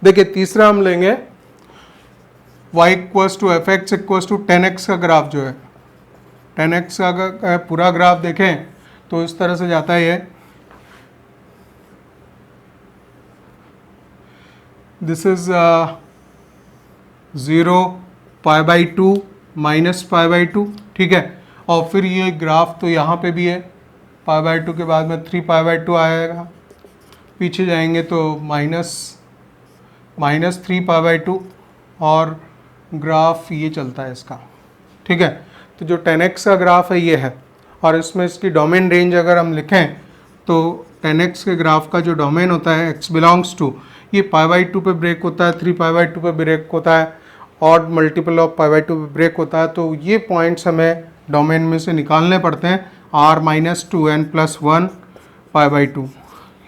देखिए तीसरा हम लेंगे y equals to f x equals to 10x का ग्राफ जो है 10x का पूरा ग्राफ देखें तो इस तरह से जाता है ये, this is 0 pi by 2 minus pi by 2, ठीक है। और फिर ये ग्राफ तो यहाँ पे भी है, पाई बाई 2 के बाद में 3 पाई बाई 2 आएगा, पीछे जाएंगे तो माइनस 3 पाई बाई 2 और ग्राफ ये चलता है इसका, ठीक है। तो जो 10x का ग्राफ है ये है, और इसमें इसकी डोमेन रेंज अगर हम लिखें तो 10x के ग्राफ का जो डोमेन होता है x बिलोंग्स टू, ये पाई बाई 2 पे ब्रेक होता है, 3 पाई बाई 2 पे ब्रेक होता है, odd multiple of pi by 2 पे ब्रेक होता है। तो ये पॉइंट्स हमें डोमेन में से निकालने पड़ते हैं, r minus 2n plus 1 pi by 2,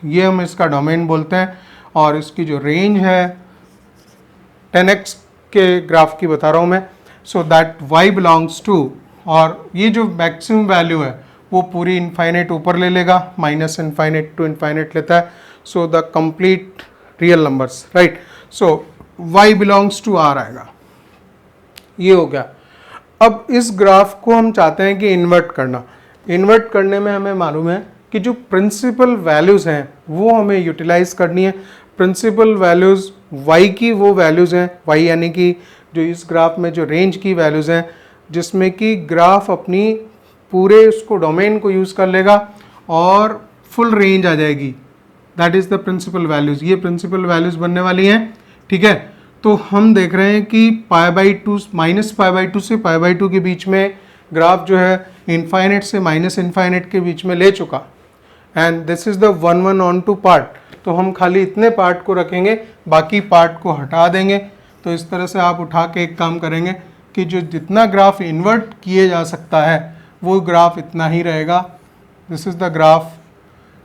ये हम इसका डोमेन बोलते हैं। और इसकी जो रेंज है 10x के ग्राफ की बता रहा हूँ मैं, so that y belongs to, और ये जो मैक्सिमम वैल्यू है वो पूरी इनफाइनाइट ऊपर ले लेगा, माइनस इनफाइनाइट टू इनफाइनाइट लेता है, so the complete real numbers, right. So y belongs to r आएगा, ये हो गया। अब इस ग्राफ को हम चाहते हैं कि इन्वर्ट करना, इन्वर्ट करने में हमें मालूम है कि जो प्रिंसिपल वैल्यूज़ हैं वो हमें यूटिलाइज करनी है। प्रिंसिपल वैल्यूज़ y की वो वैल्यूज़ हैं, y यानी कि जो इस ग्राफ में जो रेंज की वैल्यूज़ हैं, जिसमें कि ग्राफ अपनी पूरे उसको डोमेन को यूज़ कर लेगा और फुल रेंज आ जाएगी, that is the principal values. ये प्रिंसिपल वैल्यूज़ बनने वाली हैं, ठीक है। तो हम देख रहे हैं कि पाई बाई 2 माइनस पाई बाई 2 से पाई बाई 2 के बीच में ग्राफ जो है इनफाइनाइट से माइनस इनफाइनाइट के बीच में ले चुका, and this is the 1 onto part. तो हम खाली इतने पार्ट को रखेंगे, बाकी पार्ट को हटा देंगे। तो इस तरह से आप उठा के एक काम करेंगे कि जो जितना ग्राफ इन्वर्ट किए जा सकता है वो ग्राफ इतना ही रहेगा। This is the graph,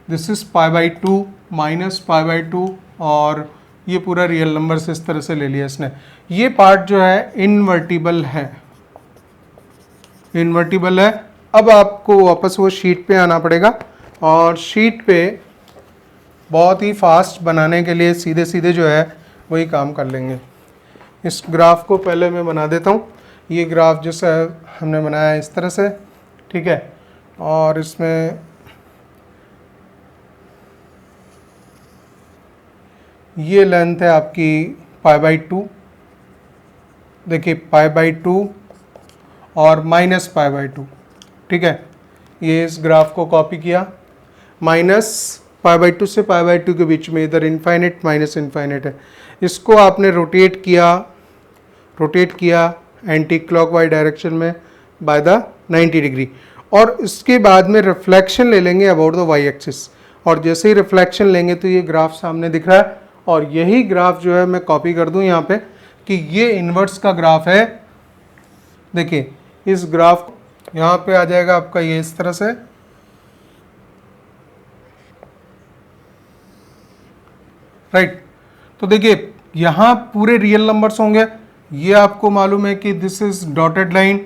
this is pi by 2 minus pi by 2, और ये पूरा रियल नंबर से इस तरह से ले लिया इसने। ये पार्ट जो है इन्वर्टिबल है, इन्वर्टिबल है। अब आपको वापस वो शीट पे आना पड़ेगा, और शीट पे बहुत ही फास्ट बनाने के लिए सीधे सीधे जो है वही काम कर लेंगे। इस ग्राफ को पहले मैं बना देता हूँ। ये ग्राफ जैसा हमने बनाया है इस तरह से, ठीक है। और इसमें ये लेंथ है आपकी पाई बाई 2, देखिए पाई बाई 2 और माइनस पाई बाई 2, ठीक है। ये इस ग्राफ को कॉपी किया, माइनस पाई बाई 2 से पाई बाई 2 के बीच में इधर इनफाइनाइट माइनस इनफाइनाइट है। इसको आपने रोटेट किया एंटी क्लॉकवाइज डायरेक्शन में बाय द 90 डिग्री, और इसके बाद में रिफ्लेक्शन ले लेंगे अबाउट द वाई एक्सिस। और जैसे ही रिफ्लेक्शन लेंगे तो ये ग्राफ सामने दिख रहा है, और यही ग्राफ जो है मैं कॉपी कर दूं यहाँ पे कि ये इन्वर्स का ग्राफ है। देखिए इस ग्राफ यहाँ पे आ जाएगा आपका ये इस तरह से, राइट। तो देखिए यहाँ पूरे रियल नंबर्स होंगे, ये आपको मालूम है कि this is dotted line,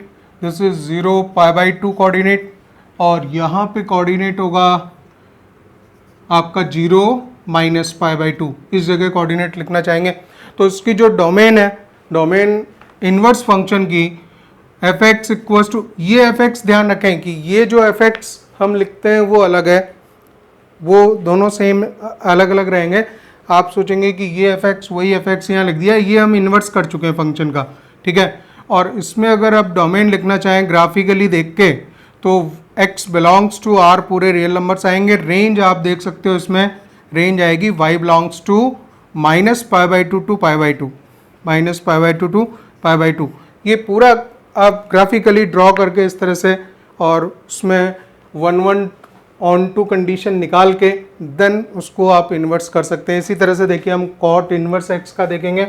this is 0 pi by 2 coordinate, और यहाँ पे कोऑर्डिनेट होगा आपका 0 माइनस पाई बाई 2, इस जगह कोऑर्डिनेट लिखना चाहेंगे। तो इसकी जो डोमेन है, डोमेन इनवर्स फंक्शन की एफ एक्स इक्वल्स टू, ये एफ एक्स ध्यान रखें कि ये जो एफ एक्स हम लिखते हैं वो अलग है, वो दोनों सेम अलग अलग रहेंगे। आप सोचेंगे कि ये एफ एक्स वही एफ एक्स यहाँ लिख दिया, ये हम इन्वर्स कर चुके हैं फंक्शन का, ठीक है। और इसमें अगर आप डोमेन लिखना चाहें ग्राफिकली देख के तो x बिलोंग्स टू r पूरे रियल नंबर्स आएंगे। रेंज आप देख सकते हो, इसमें रेंज आएगी y belongs to minus pi by 2 to pi by 2, minus pi by 2 to pi by 2। ये पूरा आप ग्राफिकली ड्रॉ करके इस तरह से, और उसमें 1 ऑन टू कंडीशन निकाल के देन उसको आप इन्वर्स कर सकते हैं। इसी तरह से देखिए हम कॉट इन्वर्स x का देखेंगे,